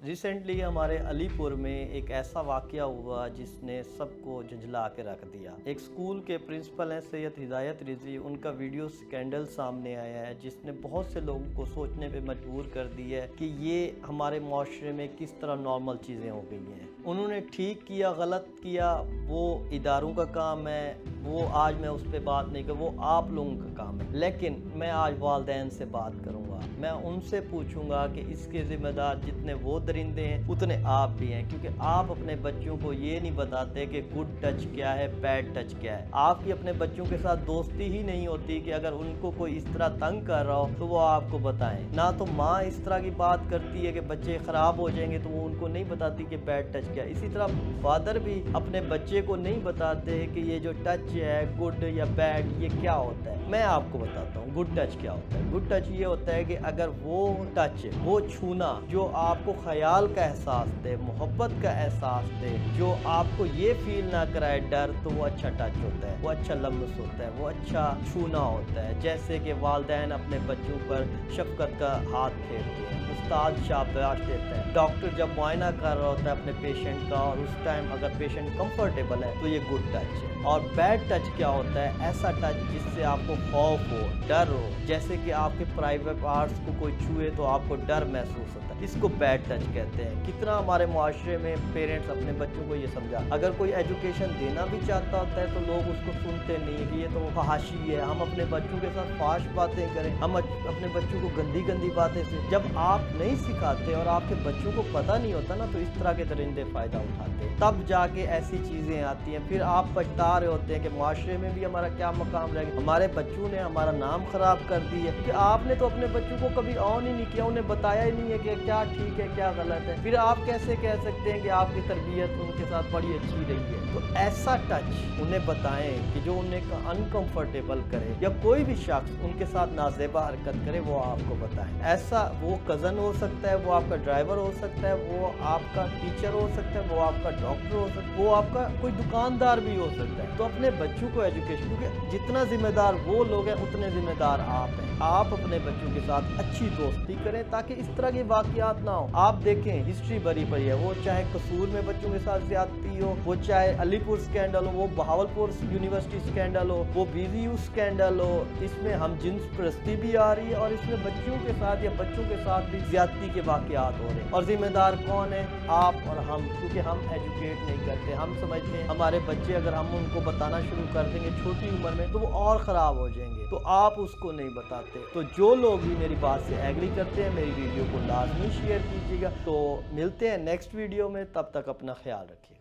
Recently ہمارے علی پور میں ایک ایسا واقعہ ہوا جس نے سب کو جھنجھلا کے رکھ دیا۔ ایک سکول کے پرنسپل ہیں سید ہدایت رضوی، ان کا ویڈیو سکینڈل سامنے آیا ہے جس نے بہت سے لوگوں کو سوچنے پہ مجبور کر دی ہے کہ یہ ہمارے معاشرے میں کس طرح نارمل چیزیں ہو گئی ہیں۔ انہوں نے ٹھیک کیا غلط کیا وہ اداروں کا کام ہے، وہ آج میں اس پہ بات نہیں کروں، وہ آپ لوگوں کا کام ہے، لیکن میں آج والدین سے بات کروں گا۔ میں ان سے پوچھوں گا کہ اس کے ذمہ دار جتنے وہ درندے ہیں اتنے آپ بھی ہیں، کیونکہ آپ اپنے بچوں کو یہ نہیں بتاتے کہ گڈ ٹچ کیا ہے، بیڈ ٹچ کیا ہے۔ آپ کی اپنے بچوں کے ساتھ دوستی ہی نہیں ہوتی کہ اگر ان کو کوئی اس طرح تنگ کر رہا ہو تو وہ آپ کو بتائیں۔ نہ تو ماں اس طرح کی بات کرتی ہے کہ بچے خراب ہو جائیں گے تو وہ ان کو نہیں بتاتی کہ بیڈ ٹچ کیا ہے۔ اسی طرح فادر بھی اپنے بچے کو نہیں بتاتے کہ یہ جو ٹچ ہے گڈ یا بیڈ یہ کیا ہوتا ہے۔ میں آپ کو بتاتا ہوں گڈ ٹچ کیا ہوتا ہے۔ گڈ ٹچ یہ ہوتا ہے کہ اگر وہ ٹچ، وہ چھونا جو آپ کو خیال کا احساس دے، محبت کا احساس دے، جو آپ کو یہ فیل نہ کرائے ڈر، تو وہ اچھا ٹچ ہوتا ہے، وہ اچھا لمس ہوتا ہے، وہ اچھا چھونا ہوتا ہے۔ جیسے کہ والدین اپنے بچوں پر شفقت کا ہاتھ پھیرتے ہیں، استاد شاباش دیتا ہے، ڈاکٹر جب معائنہ کر رہا ہوتا ہے اپنے پیشنٹ کا اور اس ٹائم اگر پیشنٹ کمفرٹیبل ہے تو یہ گڈ ٹچ ہے۔ اور بیڈ ٹچ کیا ہوتا ہے؟ ایسا ٹچ جس سے آپ کو خوف ہو، ڈر ہو، جیسے کہ آپ کے پرائیویٹ پارٹس کو کوئی چھوئے تو آپ کو ڈر محسوس ہوتا ہے، اس کو بیڈ ٹچ کہتے ہیں۔ کتنا ہمارے معاشرے میں پیرنٹس اپنے بچوں کو یہ سمجھا، اگر کوئی ایجوکیشن دینا بھی چاہتا ہوتا ہے تو لوگ اس کو سنتے نہیں کہ یہ تو فحاشی ہے، ہم اپنے بچوں کے ساتھ فحش باتیں کریں، ہم اپنے بچوں کو گندی گندی باتیں سے۔ جب آپ نہیں سکھاتے اور آپ کے بچوں کو پتہ نہیں ہوتا نا تو اس طرح کے درندے فائدہ اٹھاتے ہیں، تب جا کے ایسی چیزیں آتی ہیں۔ پھر آپ پچھتا رہے ہوتے ہیں کہ معاشرے میں بھی ہمارا کیا مقام رہ گیا، ہمارے بچوں نے ہمارا نام خراب کر دی ہے، کیونکہ آپ نے تو اپنے بچوں کو کبھی آن ہی نہیں کیا، انہیں بتایا ہی نہیں ہے کہ کیا ٹھیک ہے کیا غلط ہے۔ پھر آپ کیسے کہہ سکتے ہیں کہ آپ کی تربیت ان کے ساتھ بڑی اچھی رہی ہے؟ تو ایسا ٹچ انہیں بتائیں کہ جو انہیں انکمفرٹیبل کرے، یا کوئی بھی شخص ان کے ساتھ نازیبا حرکت کرے وہ آپ کو بتائیں۔ ایسا وہ کزن ہو سکتا ہے، وہ آپ کا ڈرائیور ہو سکتا ہے، وہ آپ کا ٹیچر ہو سکتا ہے، وہ آپ کا ڈاکٹر ہو سکتا ہے، وہ آپ کا کوئی دکاندار بھی ہو سکتا ہے۔ تو اپنے بچوں کو ایجوکیشن، کیونکہ جتنا ذمہ دار وہ لوگ ہیں اتنے ذمہ دار آپ ہیں۔ آپ اپنے بچوں کے ساتھ اچھی دوستی کریں تاکہ اس طرح کے واقعات نہ ہوں۔ آپ دیکھیں ہسٹری بھری پڑی ہے، وہ چاہے قصور میں بچوں کے ساتھ زیادتی ہو، وہ چاہے علی پور سکینڈل ہو، وہ بہاولپور یونیورسٹی سکینڈل ہو، وہ BVU سکینڈل ہو، اس میں ہم جنس پرستی بھی آ رہی ہے اور اس میں بچوں کے ساتھ یا بچوں کے ساتھ بھی زیادتی کے واقعات ہو رہے ہیں۔ اور ذمہ دار کون ہے؟ آپ اور ہم، کیونکہ ہم ایجوکیٹ نہیں کرتے۔ ہم سمجھتے ہیں ہمارے بچے اگر ہم ان کو بتانا شروع کر دیں گے چھوٹی عمر میں تو وہ اور خراب ہو جائیں گے، تو آپ اس کو نہیں بتاتے۔ تو جو لوگ بھی میری بات سے ایگری کرتے ہیں میری ویڈیو کو لازمی شیئر کیجیے گا۔ تو ملتے ہیں نیکسٹ ویڈیو میں، تب تک اپنا خیال رکھیے۔